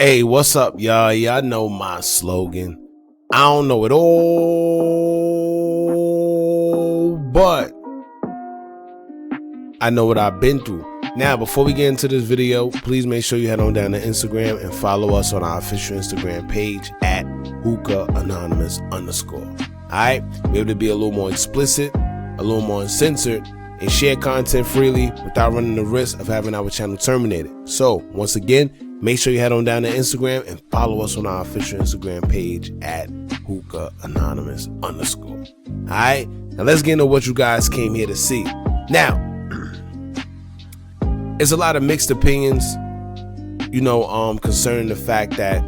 Hey, what's up, y'all? Y'all know my slogan. I don't know it all, but I know what I've been through. Now, before we get into this video, please make sure you head on down to Instagram and follow us on our official Instagram page at hookahanonymous_. Alright? We're able to be a little more explicit, a little more uncensored, and share content freely without running the risk of having our channel terminated. So, once again, make sure you head on down to Instagram and follow us on our official Instagram page at hookahanonymous_. Alright? Now let's get into what you guys came here to see. Now, there's a lot of mixed opinions, concerning the fact that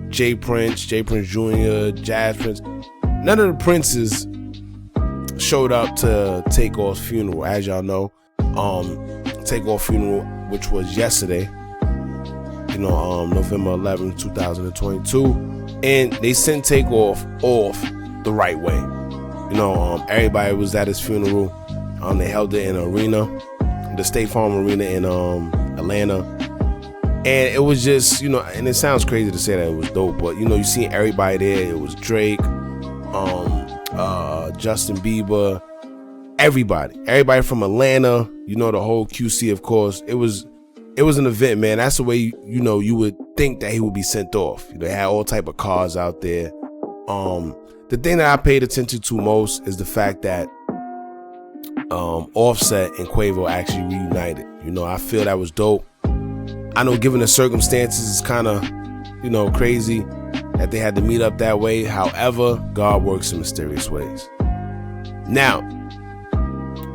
J Prince Jr., Jazz Prince, none of the Princes showed up to Takeoff's funeral. As y'all know, Takeoff funeral, which was yesterday, November 11, 2022, and they sent Takeoff off the right way. Everybody was at his funeral. They held it in an arena, the State Farm Arena in Atlanta, and it was just, and it sounds crazy to say that it was dope, but you see everybody there. It was Drake, Justin Bieber, everybody from Atlanta, the whole QC, of course. It was an event, man. That's the way you would think that he would be sent off. They had all type of cars out there. The thing that I paid attention to most is the fact that Offset and Quavo actually reunited. I feel that was dope. I know, given the circumstances, it's kind of crazy that they had to meet up that way. However, God works in mysterious ways. Now,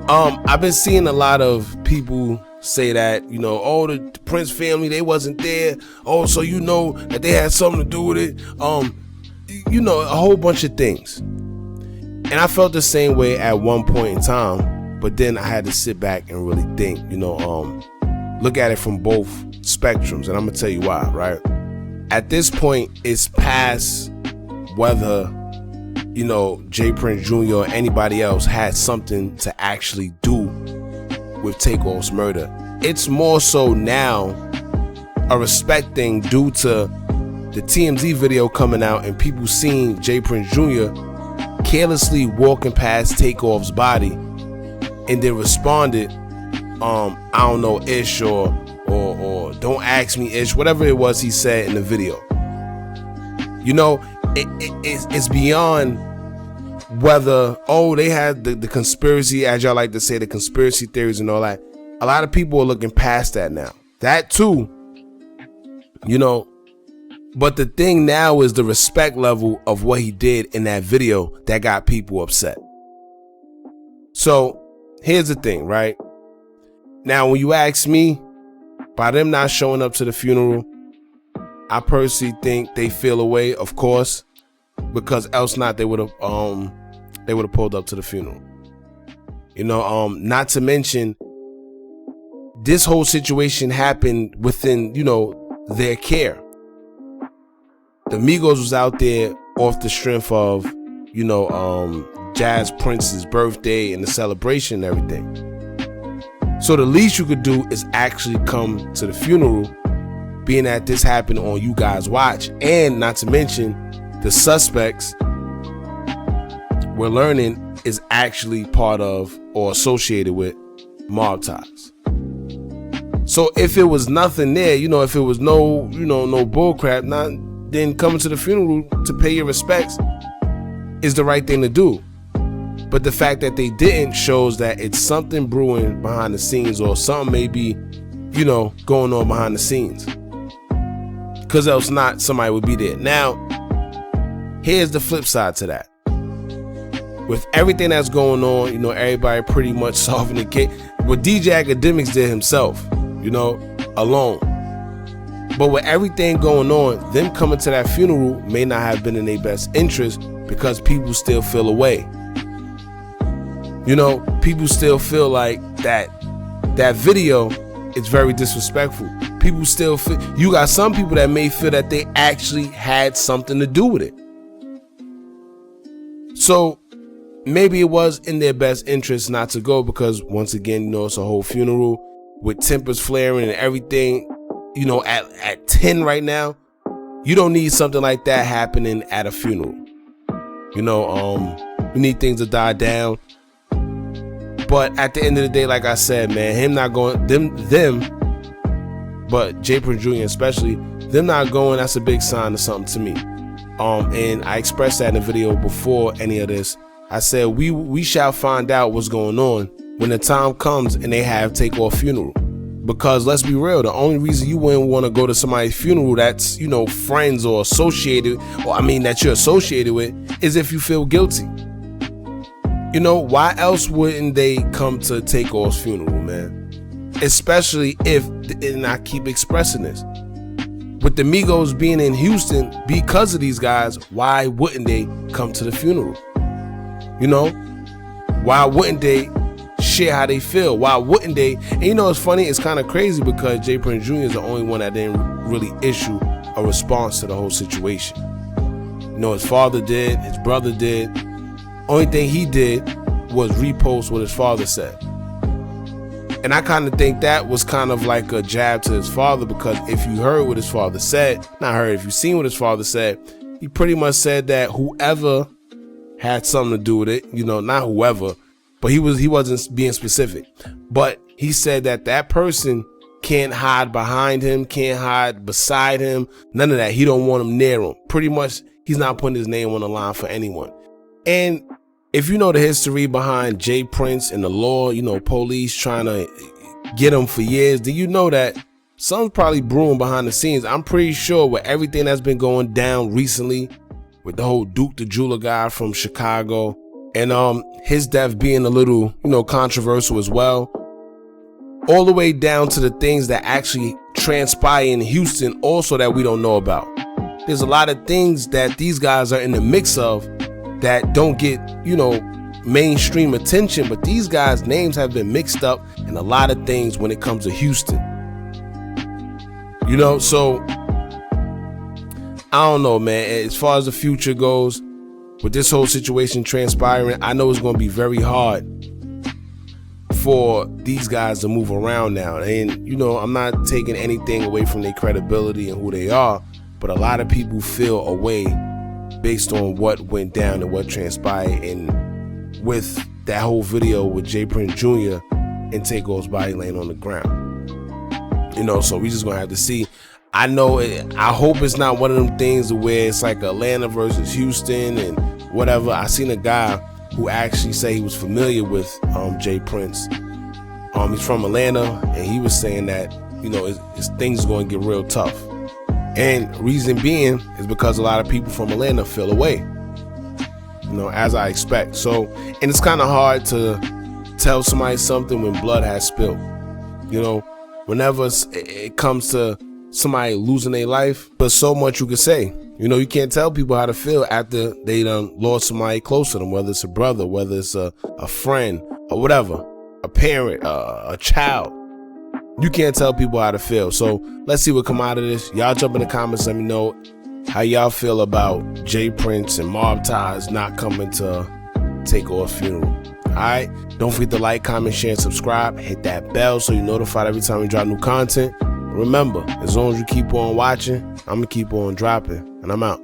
I've been seeing a lot of people say that, the Prince family, they wasn't there. Oh, so that they had something to do with it. A whole bunch of things. And I felt the same way at one point in time, but then I had to sit back and really think, look at it from both spectrums. And I'm gonna tell you why, right? At this point, it's past whether J Prince Jr. or anybody else had something to actually do with Takeoff's murder. It's more so now a respect thing due to the TMZ video coming out and people seeing J Prince Jr. carelessly walking past Takeoff's body and then responded, I don't know, ish or don't ask me ish, whatever it was he said in the video. It's beyond whether, they had the conspiracy, as y'all like to say, the conspiracy theories and all that. A lot of people are looking past that now. That too, but the thing now is the respect level of what he did in that video that got people upset. So here's the thing, right? Now, when you ask me, by them not showing up to the funeral, I personally think they feel away, of course, because else not they would have pulled up to the funeral. Not to mention, this whole situation happened within, their care. The Migos was out there off the strength of, Jazz Prince's birthday and the celebration and everything. So the least you could do is actually come to the funeral, being that this happened on you guys' watch. And not to mention, the suspects we're learning is actually part of or associated with MobTies. So if it was nothing there, if it was no bullcrap, then coming to the funeral to pay your respects is the right thing to do. But the fact that they didn't shows that it's something brewing behind the scenes, or something may be, going on behind the scenes. Because else not, somebody would be there. Now, here's the flip side to that. With everything that's going on, everybody pretty much solving the case. What DJ Academics did himself, alone. But with everything going on, them coming to that funeral may not have been in their best interest because people still feel away. People still feel like that video is very disrespectful. People still feel, you got some people that may feel that they actually had something to do with it. So maybe it was in their best interest not to go because, once again, it's a whole funeral with tempers flaring and everything, at 10 right now. You don't need something like that happening at a funeral. You need things to die down. But at the end of the day, like I said, man, him not going, but J. Prince Jr. especially, them not going, that's a big sign of something to me. And I expressed that in the video before any of this. I said, we shall find out what's going on when the time comes and they have Takeoff funeral. Because let's be real, the only reason you wouldn't want to go to somebody's funeral that's, friends or associated, that you're associated with, is if you feel guilty. Why else wouldn't they come to Takeoff's funeral, man? Especially if, and I keep expressing this, with the Migos being in Houston because of these guys, why wouldn't they come to the funeral? Why wouldn't they share how they feel? Why wouldn't they? And it's funny, it's kind of crazy because J. Prince Jr. is the only one that didn't really issue a response to the whole situation. His father did, his brother did. Only thing he did was repost what his father said. And I kind of think that was kind of like a jab to his father, because if you heard what his father said, if you seen what his father said, he pretty much said that whoever had something to do with it, not whoever, but he wasn't being specific. But he said that person can't hide behind him, can't hide beside him, none of that. He don't want him near him. Pretty much, he's not putting his name on the line for anyone. And if you know the history behind J. Prince and the law, police trying to get him for years, do you know that something's probably brewing behind the scenes? I'm pretty sure with everything that's been going down recently, with the whole Duke the Jeweler guy from Chicago, and his death being a little, controversial as well, all the way down to the things that actually transpire in Houston also that we don't know about. There's a lot of things that these guys are in the mix of that don't get, mainstream attention, but these guys' names have been mixed up in a lot of things when it comes to Houston. So I don't know, man. As far as the future goes, with this whole situation transpiring, I know it's going to be very hard for these guys to move around now. And, I'm not taking anything away from their credibility and who they are, but a lot of people feel a way based on what went down and what transpired, and with that whole video with J. Prince Jr. and Takeoff's body laying on the ground. So we just gonna have to see. I hope it's not one of them things where it's like Atlanta versus Houston and whatever. I seen a guy who actually said he was familiar with J. Prince. He's from Atlanta, and he was saying that his things going to get real tough. And reason being is because a lot of people from Atlanta feel away, as I expect. So, and it's kind of hard to tell somebody something when blood has spilled. Whenever it comes to somebody losing their life, but so much you can say. You can't tell people how to feel after they done lost somebody close to them, whether it's a brother, whether it's a friend, or whatever, a parent, a child. You can't tell people how to feel. So let's see what come out of this. Y'all jump in the comments. Let me know how y'all feel about J. Prince and MobTies not coming to Takeoff's funeral. All right. Don't forget to like, comment, share, and subscribe. Hit that bell so you're notified every time we drop new content. Remember, as long as you keep on watching, I'm going to keep on dropping. And I'm out.